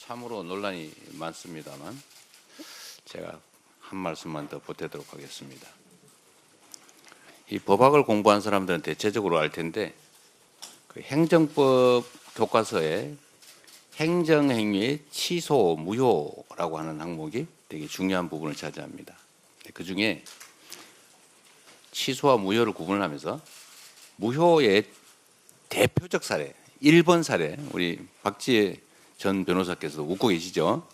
참으로 논란이 많습니다만 제가 한 말씀만 더 보태도록 하겠습니다. 이 법학을 공부한 사람들은 대체적으로 알 텐데 그 행정법 교과서에 행정행위의 취소, 무효라고 하는 항목이 되게 중요한 부분을 차지합니다. 그 중에 취소와 무효를 구분을 하면서 무효의 대표적 사례, 1번 사례, 우리 박지혜 전 변호사께서 웃고 계시죠?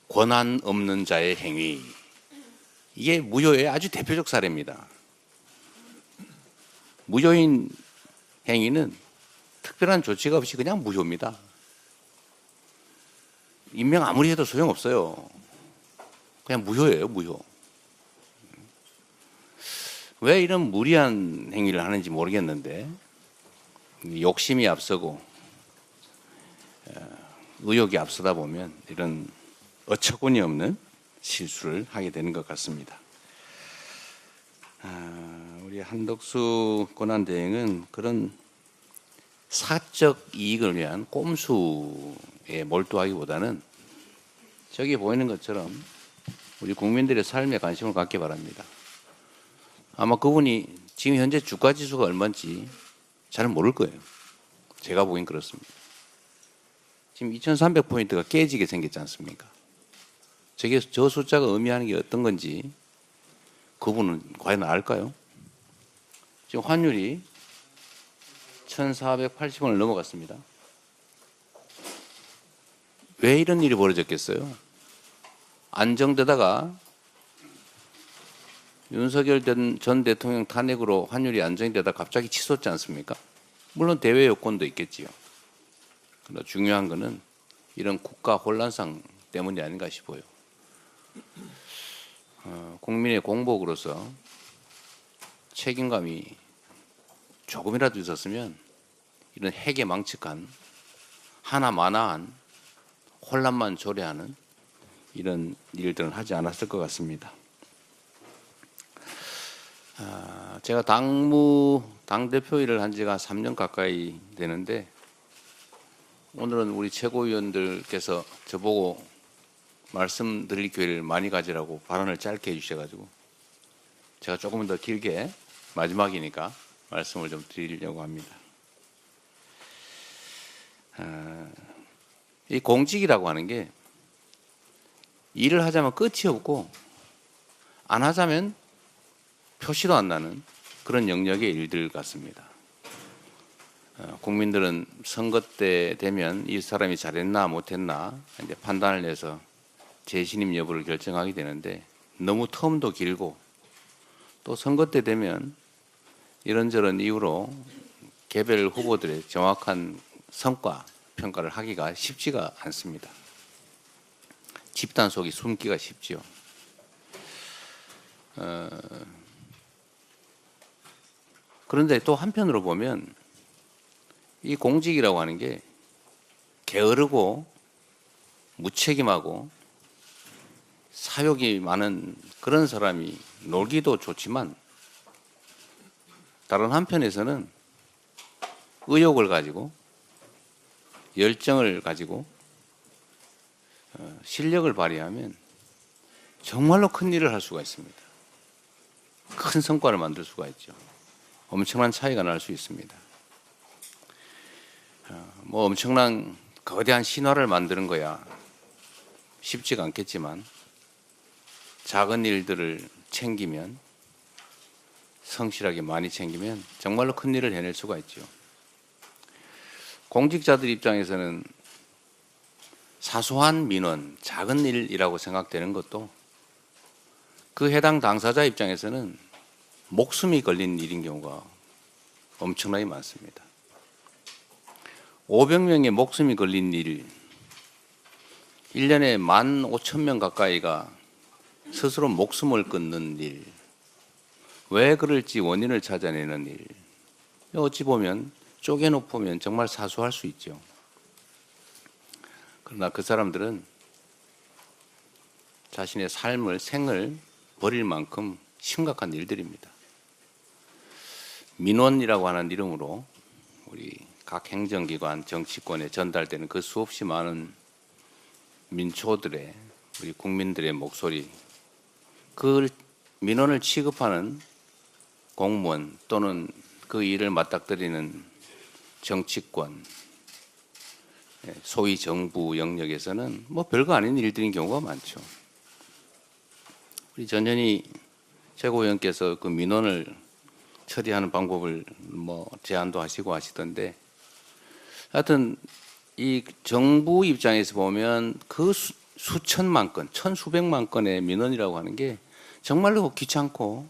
권한 없는 자의 행위. 이게 무효의 아주 대표적 사례입니다. 무효인 행위는 특별한 조치가 없이 그냥 무효입니다. 임명 아무리 해도 소용없어요. 그냥 무효예요, 무효. 왜 이런 무리한 행위를 하는지 모르겠는데 욕심이 앞서고 의욕이 앞서다 보면 이런 어처구니 없는 실수를 하게 되는 것 같습니다. 우리 한덕수 권한대행은 그런 사적 이익을 위한 꼼수에 몰두하기보다는 저기 보이는 것처럼 우리 국민들의 삶에 관심을 갖기 바랍니다. 아마 그분이 지금 현재 주가지수가 얼마인지 잘 모를 거예요. 제가 보기엔 그렇습니다. 지금 2300포인트가 깨지게 생겼지 않습니까? 저 숫자가 의미하는 게 어떤 건지 그분은 과연 알까요? 지금 환율이 1480원을 넘어갔습니다. 왜 이런 일이 벌어졌겠어요? 안정되다가 윤석열 전 대통령 탄핵으로 환율이 안정되다 갑자기 치솟지 않습니까? 물론 대외 요건도 있겠지요. 그러나 중요한 것은 이런 국가 혼란상 때문이 아닌가 싶어요. 국민의 공복으로서 책임감이 조금이라도 있었으면 이런 핵에 망측한 하나마나한 혼란만 초래하는 이런 일들은 하지 않았을 것 같습니다. 제가 당대표 일을 한 지가 3년 가까이 되는데 오늘은 우리 최고위원들께서 저보고 말씀드릴 기회를 많이 가지라고 발언을 짧게 해주셔가지고 제가 조금 더 길게 마지막이니까 말씀을 좀 드리려고 합니다. 이 공직이라고 하는 게 일을 하자면 끝이 없고 안 하자면 표시도 안 나는 그런 영역의 일들 같습니다. 국민들은 선거 때 되면 이 사람이 잘했나 못했나 이제 판단을 내서 재신임 여부를 결정하게 되는데 너무 텀도 길고 또 선거 때 되면 이런저런 이유로 개별 후보들의 정확한 성과 평가를 하기가 쉽지가 않습니다. 집단 속이 숨기가 쉽지요. 그런데 또 한편으로 보면 이 공직이라고 하는 게 게으르고 무책임하고 사욕이 많은 그런 사람이 놀기도 좋지만 다른 한편에서는 의욕을 가지고 열정을 가지고 실력을 발휘하면 정말로 큰 일을 할 수가 있습니다. 큰 성과를 만들 수가 있죠. 엄청난 차이가 날 수 있습니다. 뭐 엄청난 거대한 신화를 만드는 거야 쉽지가 않겠지만 작은 일들을 챙기면 성실하게 많이 챙기면 정말로 큰 일을 해낼 수가 있죠. 공직자들 입장에서는 사소한 민원, 작은 일이라고 생각되는 것도 그 해당 당사자 입장에서는 목숨이 걸린 일인 경우가 엄청나게 많습니다. 500명의 목숨이 걸린 일, 1년에 15,000명 가까이가 스스로 목숨을 끊는 일, 왜 그럴지 원인을 찾아내는 일, 어찌 보면 쪼개놓으면 정말 사소할 수 있죠. 그러나 그 사람들은 자신의 삶을, 생을 버릴 만큼 심각한 일들입니다. 민원이라고 하는 이름으로 우리 각 행정기관, 정치권에 전달되는 그 수없이 많은 민초들의 우리 국민들의 목소리, 그 민원을 취급하는 공무원 또는 그 일을 맞닥뜨리는 정치권, 소위 정부 영역에서는 뭐 별거 아닌 일들인 경우가 많죠. 우리 전현희 최고위원께서 그 민원을 처리하는 방법을 뭐 제안도 하시고 하시던데, 하여튼 이 정부 입장에서 보면 그 수천만 건, 천수백만 건의 민원이라고 하는 게 정말로 귀찮고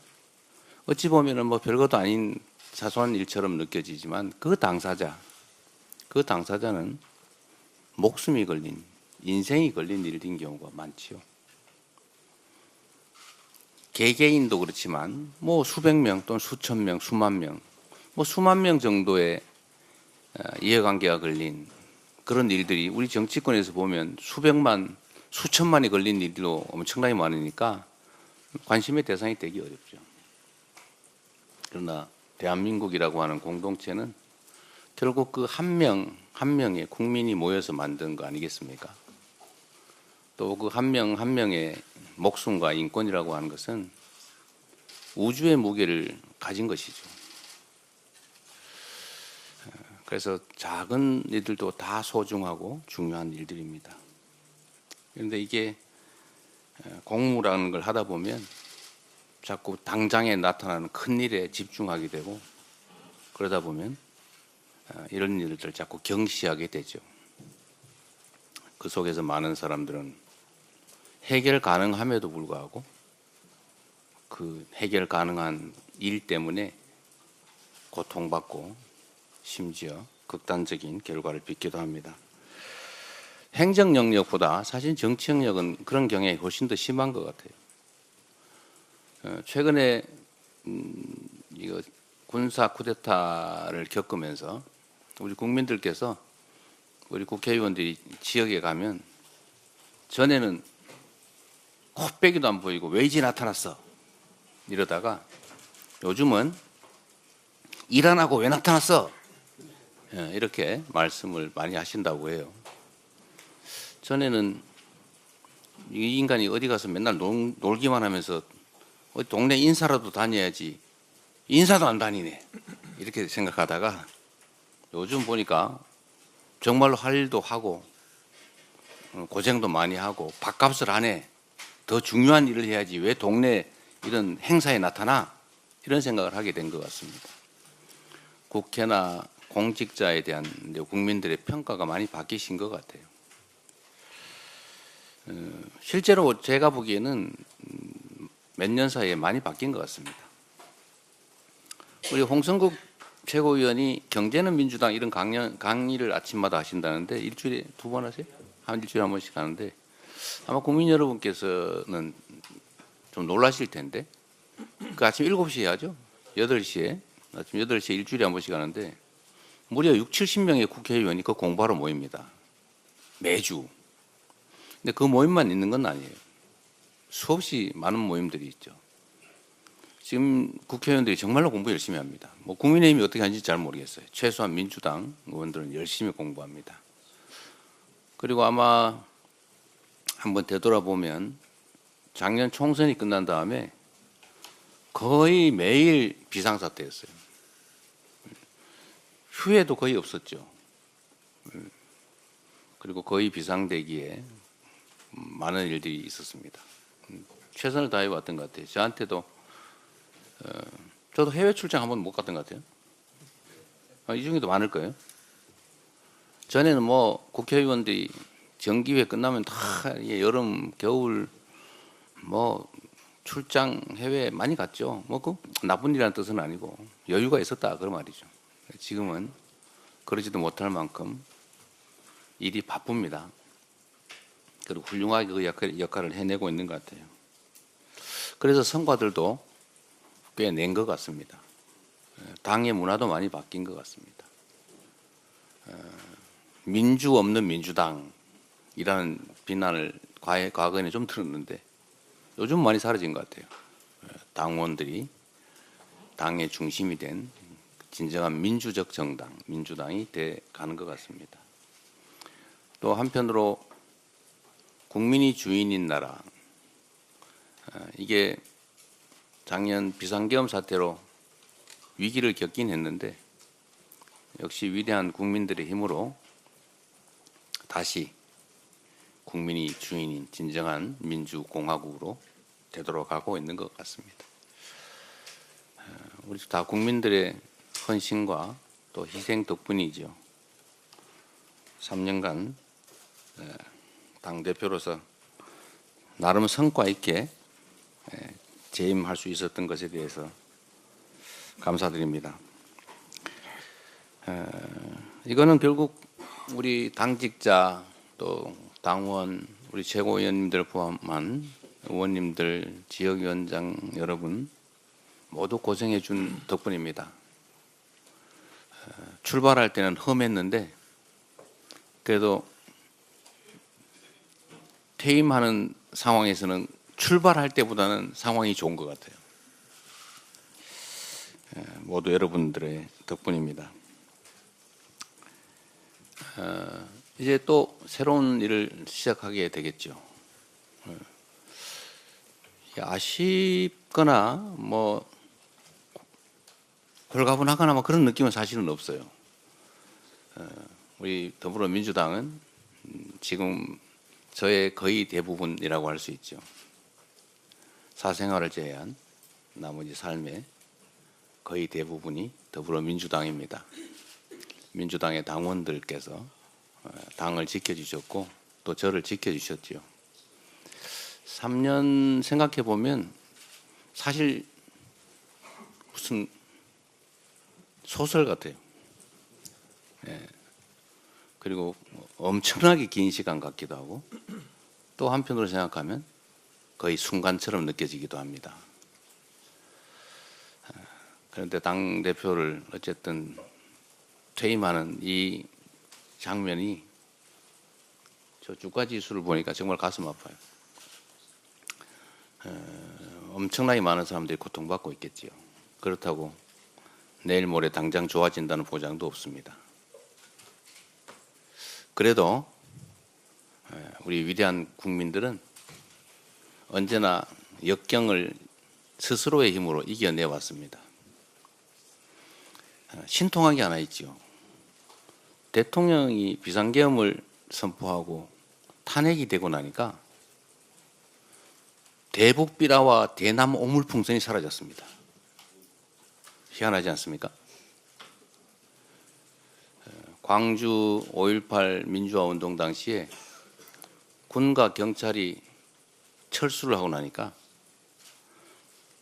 어찌 보면은 뭐 별것도 아닌 사소한 일처럼 느껴지지만 그 당사자는 목숨이 걸린, 인생이 걸린 일인 경우가 많지요. 개개인도 그렇지만 뭐 수백 명 또는 수천 명, 수만 명, 뭐 수만 명 정도의 이해관계가 걸린 그런 일들이 우리 정치권에서 보면 수백만, 수천만이 걸린 일도 엄청나게 많으니까 관심의 대상이 되기 어렵죠. 그러나 대한민국이라고 하는 공동체는 결국 그 한 명의 국민이 모여서 만든 거 아니겠습니까? 또 그 한 명의 목숨과 인권이라고 하는 것은 우주의 무게를 가진 것이죠. 그래서 작은 일들도 다 소중하고 중요한 일들입니다. 그런데 이게 공무라는 걸 하다 보면 자꾸 당장에 나타나는 큰 일에 집중하게 되고, 그러다 보면 이런 일들 자꾸 경시하게 되죠. 그 속에서 많은 사람들은 해결 가능함에도 불구하고 그 해결 가능한 일 때문에 고통받고 심지어 극단적인 결과를 빚기도 합니다. 행정 영역보다 사실 정치 영역은 그런 경향이 훨씬 더 심한 것 같아요. 최근에 이거 군사 쿠데타를 겪으면서 우리 국민들께서, 우리 국회의원들이 지역에 가면 전에는 코빼기도 안 보이고 왜 이제 나타났어 이러다가 요즘은 일 안 하고 왜 나타났어 이렇게 말씀을 많이 하신다고 해요. 전에는 이 인간이 어디 가서 맨날 놀기만 하면서 동네 인사라도 다녀야지 인사도 안 다니네 이렇게 생각하다가 요즘 보니까 정말로 할 일도 하고 고생도 많이 하고 밥값을 안 해. 더 중요한 일을 해야지 왜 동네 이런 행사에 나타나? 이런 생각을 하게 된 것 같습니다. 국회나 공직자에 대한 국민들의 평가가 많이 바뀌신 것 같아요. 실제로 제가 보기에는 몇 년 사이에 많이 바뀐 것 같습니다. 우리 홍성국 최고위원이 경제는 민주당 이런 강의를 아침마다 하신다는데 일주일에 2번 하세요? 일주일에 한 번씩 하는데 아마 국민 여러분께서는 좀 놀라실 텐데 그 아침 7시에 하죠? 8시에 아침 8시에 일주일에 한 번씩 하는데 무려 60-70명의 국회의원이 그 공부하러 모입니다. 매주. 근데 그 모임만 있는 건 아니에요. 수없이 많은 모임들이 있죠. 지금 국회의원들이 정말로 공부 열심히 합니다. 뭐 국민의힘이 어떻게 하는지 잘 모르겠어요. 최소한 민주당 의원들은 열심히 공부합니다. 그리고 아마 한번 되돌아보면 작년 총선이 끝난 다음에 거의 매일 비상사태였어요. 휴회도 거의 없었죠. 그리고 거의 비상대기에 많은 일들이 있었습니다. 최선을 다해 왔던 것 같아요. 저한테도 저도 해외 출장 한번 못 갔던 것 같아요. 이 중에도 많을 거예요. 전에는 뭐 국회의원들이 정기회 끝나면 다 여름, 겨울 뭐 출장 해외 많이 갔죠. 뭐 그 나쁜 일이라는 뜻은 아니고 여유가 있었다 그런 말이죠. 지금은 그러지도 못할 만큼 일이 바쁩니다. 그리고 훌륭하게 그 역할을 해내고 있는 것 같아요. 그래서 성과들도 꽤 낸 것 같습니다. 당의 문화도 많이 바뀐 것 같습니다. 민주 없는 민주당이라는 비난을 과거에는 좀 들었는데 요즘 많이 사라진 것 같아요. 당원들이 당의 중심이 된 진정한 민주적 정당, 민주당이 돼 가는 것 같습니다. 또 한편으로 국민이 주인인 나라. 이게 작년 비상계엄 사태로 위기를 겪긴 했는데 역시 위대한 국민들의 힘으로 다시 국민이 주인인 진정한 민주공화국으로 되도록 하고 있는 것 같습니다. 우리 다 국민들의 헌신과 또 희생 덕분이죠. 3년간 당대표로서 나름 성과 있게 재임할 수 있었던 것에 대해서 감사드립니다. 이거는 결국 우리 당직자 또 당원 우리 최고위원님들 포함한 의원님들 지역위원장 여러분 모두 고생해 준 덕분입니다. 출발할 때는 험했는데 그래도 퇴임하는 상황에서는 출발할 때보다는 상황이 좋은 것 같아요. 모두 여러분들의 덕분입니다. 이제 또 새로운 일을 시작하게 되겠죠. 아쉽거나 뭐 홀가분하거나 뭐 그런 느낌은 사실은 없어요. 우리 더불어민주당은 지금 저의 거의 대부분이라고 할 수 있죠. 사생활을 제외한 나머지 삶의 거의 대부분이 더불어민주당입니다. 민주당의 당원들께서 당을 지켜주셨고 또 저를 지켜주셨지요. 3년 생각해 보면 사실 무슨 소설 같아요. 그리고 엄청나게 긴 시간 같기도 하고 또 한편으로 생각하면 거의 순간처럼 느껴지기도 합니다. 그런데 당대표를 어쨌든 퇴임하는 이 장면이 저 주가 지수를 보니까 정말 가슴 아파요. 엄청나게 많은 사람들이 고통받고 있겠지요. 그렇다고 내일 모레 당장 좋아진다는 보장도 없습니다. 그래도 우리 위대한 국민들은 언제나 역경을 스스로의 힘으로 이겨내왔습니다. 신통한 게 하나 있죠. 대통령이 비상계엄을 선포하고 탄핵이 되고 나니까 대북비라와 대남 오물풍선이 사라졌습니다. 희한하지 않습니까? 광주 5.18 민주화운동 당시에 군과 경찰이 철수를 하고 나니까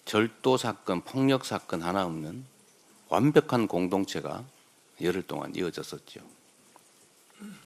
절도 사건, 폭력 사건 하나 없는 완벽한 공동체가 열흘 동안 이어졌었죠.